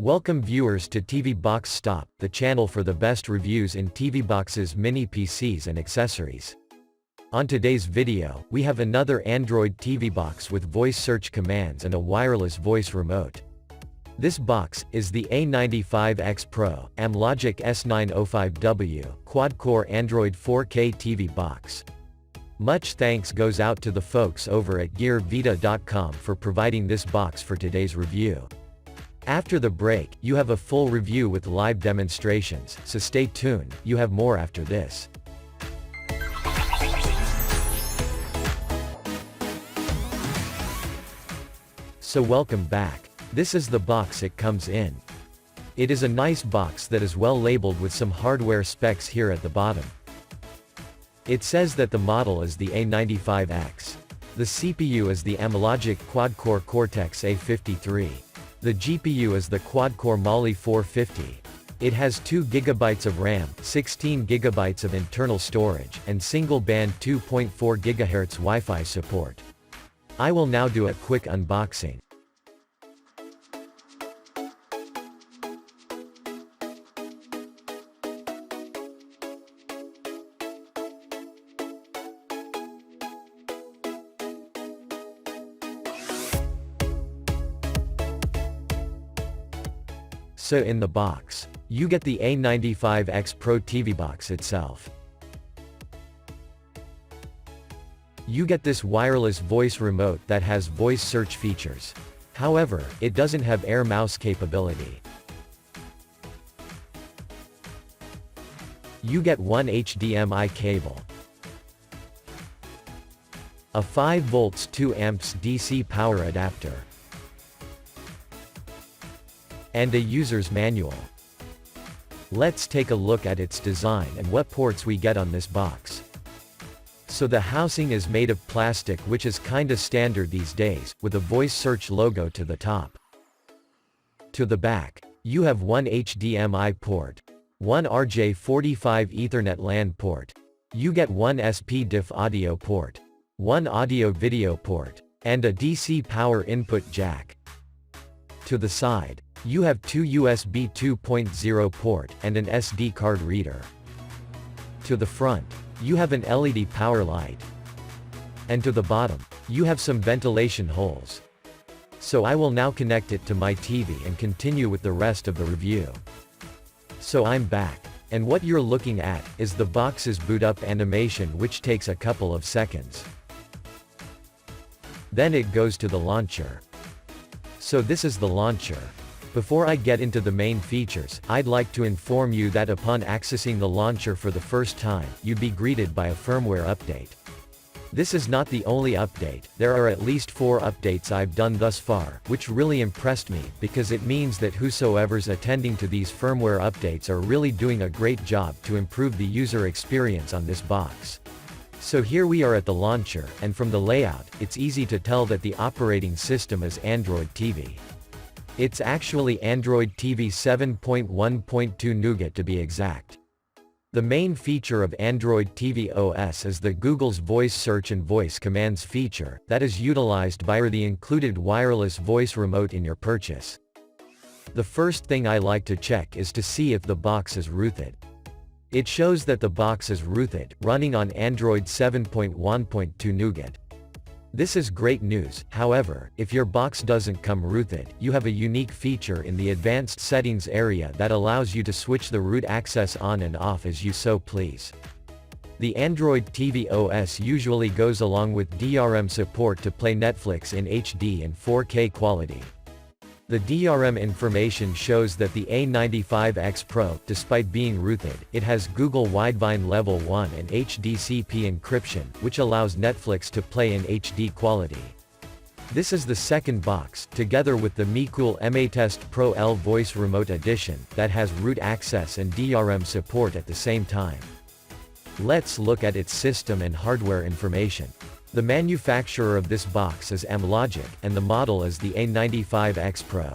Welcome viewers to TV Box Stop, the channel for the best reviews in TV boxes, mini PCs and accessories. On today's video, we have another Android TV box with voice search commands and a wireless voice remote. This box is the A95X Pro Android S905W quad-core Android 4K TV box. Much thanks goes out to the folks over at gearvita.com for providing this box for today's review. After the break, you have a full review with live demonstrations, so stay tuned, you have more after this. So welcome back. This is the box it comes in. It is a nice box that is well labeled with some hardware specs here at the bottom. It says that the model is the A95X. The CPU is the Amlogic quad-core Cortex A53. The GPU is the quad-core Mali 450. It has 2 GB of RAM, 16 GB of internal storage, and single-band 2.4 GHz Wi-Fi support. I will now do a quick unboxing. So in the box, you get the A95X Pro TV box itself. You get this wireless voice remote that has voice search features. However, it doesn't have Air mouse capability. You get one HDMI cable, a 5 volts 2 amps DC power adapter, and a user's manual. Let's take a look at its design and what ports we get on this box. So the housing is made of plastic, which is kinda standard these days, with a voice search logo to the top. To the back, you have one HDMI port, one RJ45 Ethernet LAN port. You get one SPDIF audio port, one audio-video port, and a DC power input jack. To the side, you have two USB 2.0 port and an SD card reader. To the front, you have an LED power light. And to the bottom, you have some ventilation holes. So I will now connect it to my TV and continue with the rest of the review. So I'm back. And what you're looking at is the box's boot up animation, which takes a couple of seconds. Then it goes to the launcher. So this is the launcher. Before I get into the main features, I'd like to inform you that upon accessing the launcher for the first time, you'd be greeted by a firmware update. This is not the only update, there are at least 4 updates I've done thus far, which really impressed me, because it means that whosoever's attending to these firmware updates are really doing a great job to improve the user experience on this box. So here we are at the launcher, and from the layout, it's easy to tell that the operating system is Android TV. It's actually Android TV 7.1.2 Nougat to be exact. The main feature of Android TV OS is the Google's voice search and voice commands feature, that is utilized via the included wireless voice remote in your purchase. The first thing I like to check is to see if the box is rooted. It shows that the box is rooted, running on Android 7.1.2 Nougat. This is great news. However, if your box doesn't come rooted, you have a unique feature in the advanced settings area that allows you to switch the root access on and off as you so please. The Android TV OS usually goes along with DRM support to play Netflix in HD and 4K quality. The DRM information shows that the A95X Pro, despite being rooted, it has Google Widevine Level 1 and HDCP encryption, which allows Netflix to play in HD quality. This is the second box, together with the MiCool M8 Pro L Voice Remote Edition, that has root access and DRM support at the same time. Let's look at its system and hardware information. The manufacturer of this box is Amlogic, and the model is the A95X Pro.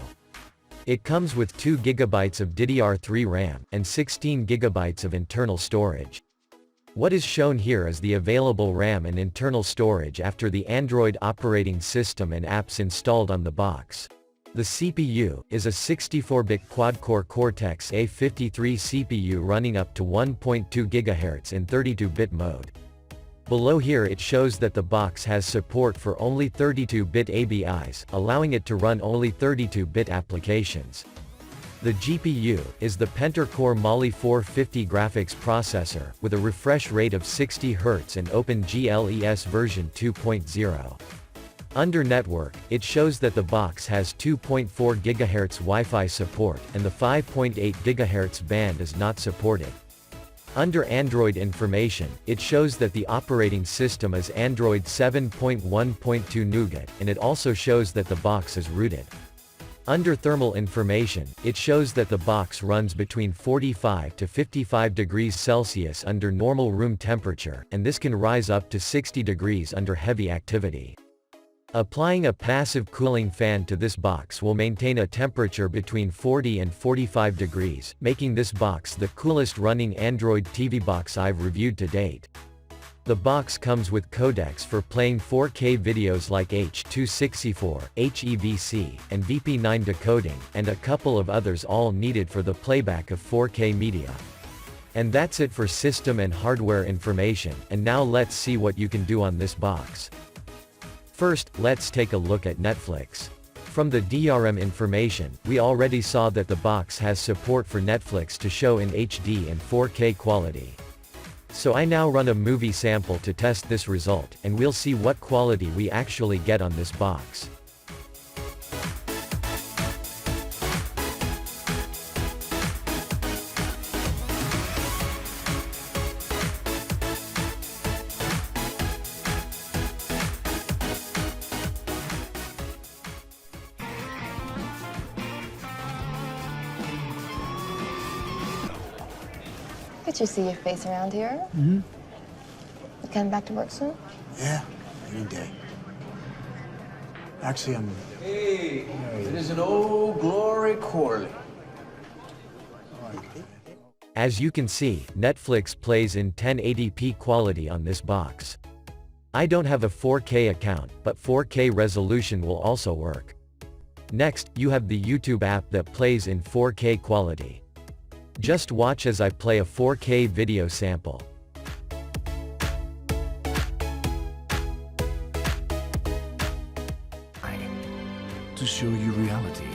It comes with 2 GB of DDR3 RAM, and 16 GB of internal storage. What is shown here is the available RAM and internal storage after the Android operating system and apps installed on the box. The CPU is a 64-bit quad-core Cortex-A53 CPU running up to 1.2 GHz in 32-bit mode. Below here it shows that the box has support for only 32-bit ABIs, allowing it to run only 32-bit applications. The GPU is the Pentacore Mali 450 graphics processor, with a refresh rate of 60 Hz and OpenGLES version 2.0. Under network, it shows that the box has 2.4 GHz Wi-Fi support, and the 5.8 GHz band is not supported. Under Android information, it shows that the operating system is Android 7.1.2 Nougat, and it also shows that the box is rooted. Under thermal information, it shows that the box runs between 45 to 55 degrees Celsius under normal room temperature, and this can rise up to 60 degrees under heavy activity. Applying a passive cooling fan to this box will maintain a temperature between 40 and 45 degrees, making this box the coolest running Android TV box I've reviewed to date. The box comes with codecs for playing 4K videos like H.264, HEVC, and VP9 decoding, and a couple of others all needed for the playback of 4K media. And that's it for system and hardware information, and now let's see what you can do on this box. First, let's take a look at Netflix. From the DRM information, we already saw that the box has support for Netflix to show in HD and 4K quality. So I now run a movie sample to test this result, and we'll see what quality we actually get on this box. Could you see your face around here? Mm-hmm. You coming back to work soon? Yeah, any day. Actually, I'm... Hey, it is an old glory quarterly. As you can see, Netflix plays in 1080p quality on this box. I don't have a 4K account, but 4K resolution will also work. Next, you have the YouTube app that plays in 4K quality. Just watch as I play a 4K video sample. To show you reality,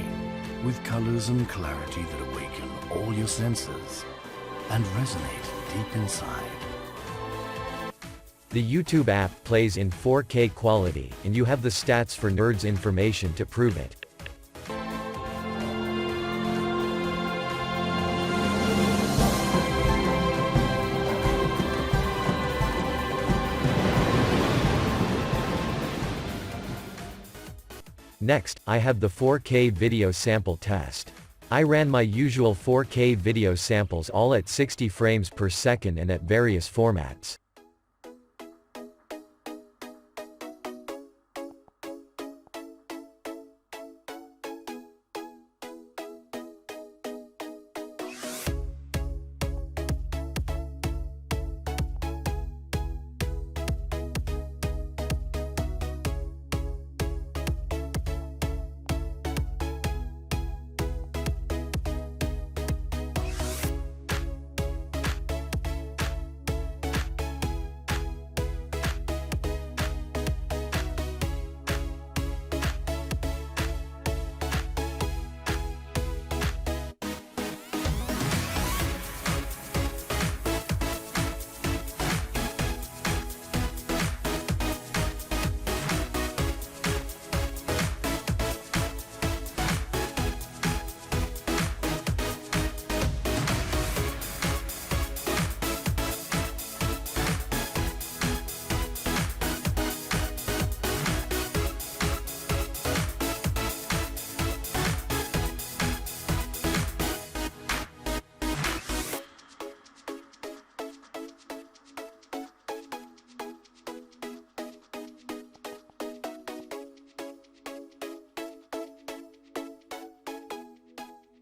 with colors and clarity that awaken all your senses and resonate deep inside. The YouTube app plays in 4K quality, and you have the stats for nerds information to prove it. Next, I have the 4K video sample test. I ran my usual 4K video samples all at 60 frames per second and at various formats.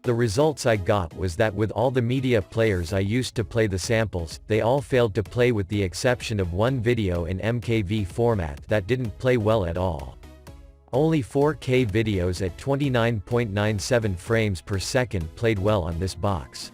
The results I got was that with all the media players I used to play the samples, they all failed to play with the exception of one video in MKV format that didn't play well at all. Only 4K videos at 29.97 frames per second played well on this box.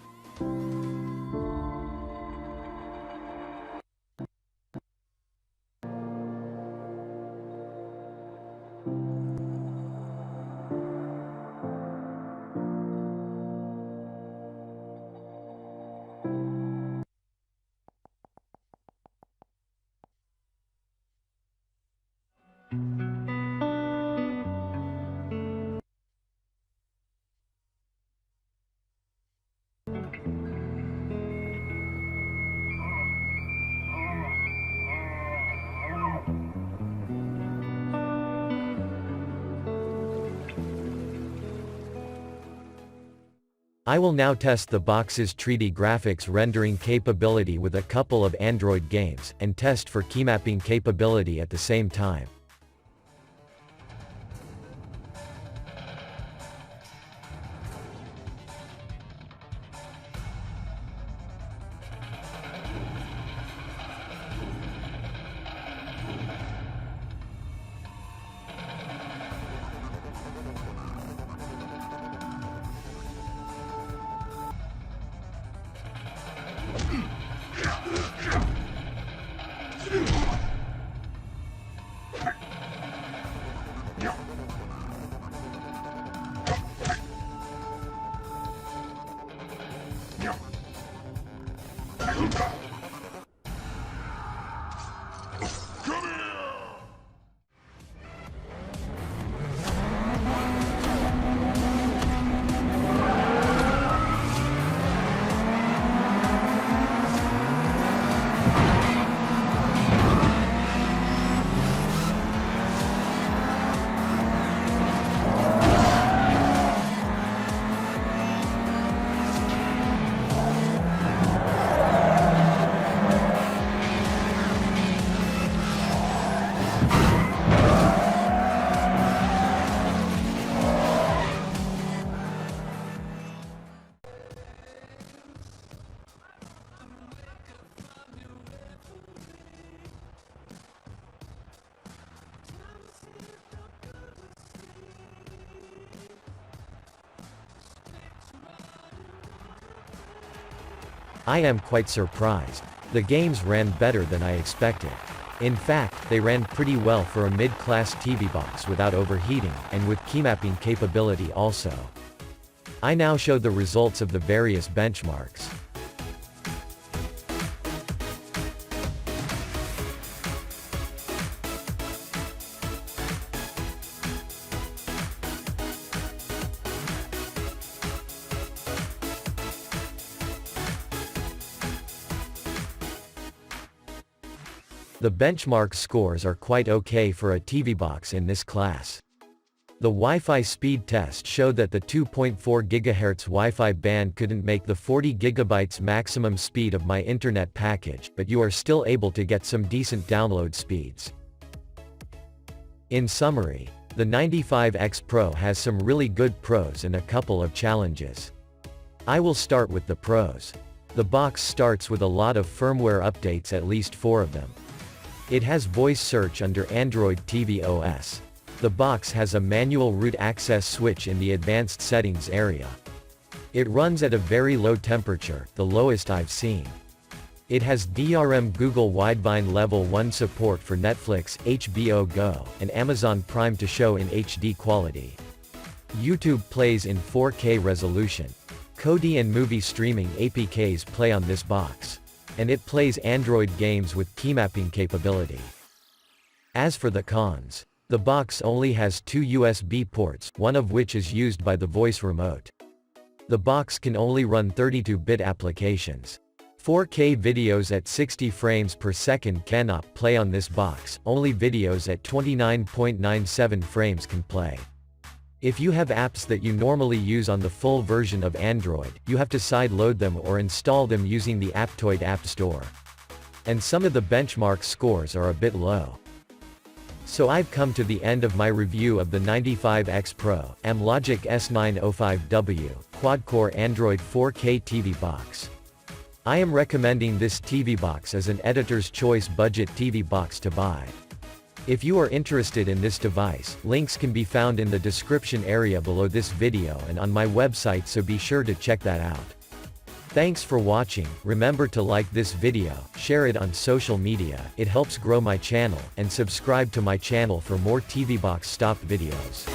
I will now test the box's 3D graphics rendering capability with a couple of Android games, and test for keymapping capability at the same time. I am quite surprised. The games ran better than I expected. In fact, they ran pretty well for a mid-class TV box without overheating, and with keymapping capability also. I now show the results of the various benchmarks. The benchmark scores are quite okay for a TV box in this class. The Wi-Fi speed test showed that the 2.4 GHz Wi-Fi band couldn't make the 40 GB maximum speed of my internet package, but you are still able to get some decent download speeds. In summary, the 95X Pro has some really good pros and a couple of challenges. I will start with the pros. The box starts with a lot of firmware updates, at least 4 of them. It has voice search under Android TV OS. The box has a manual root access switch in the advanced settings area. It runs at a very low temperature, the lowest I've seen. It has DRM Google Widevine Level 1 support for Netflix, HBO Go, and Amazon Prime to show in HD quality. YouTube plays in 4K resolution. Kodi and movie streaming APKs play on this box. And it plays Android games with keymapping capability. As for the cons, the box only has 2 USB ports, one of which is used by the voice remote. The box can only run 32-bit applications. 4K videos at 60 frames per second cannot play on this box, only videos at 29.97 frames can play. If you have apps that you normally use on the full version of Android, you have to sideload them or install them using the Aptoide App Store. And some of the benchmark scores are a bit low. So I've come to the end of my review of the 95X Pro Amlogic S905W quad-core Android 4K TV box. I am recommending this TV box as an editor's choice budget TV box to buy. If you are interested in this device, links can be found in the description area below this video and on my website, so be sure to check that out. Thanks for watching. Remember to like this video, share it on social media, it helps grow my channel, and subscribe to my channel for more TV box stop videos.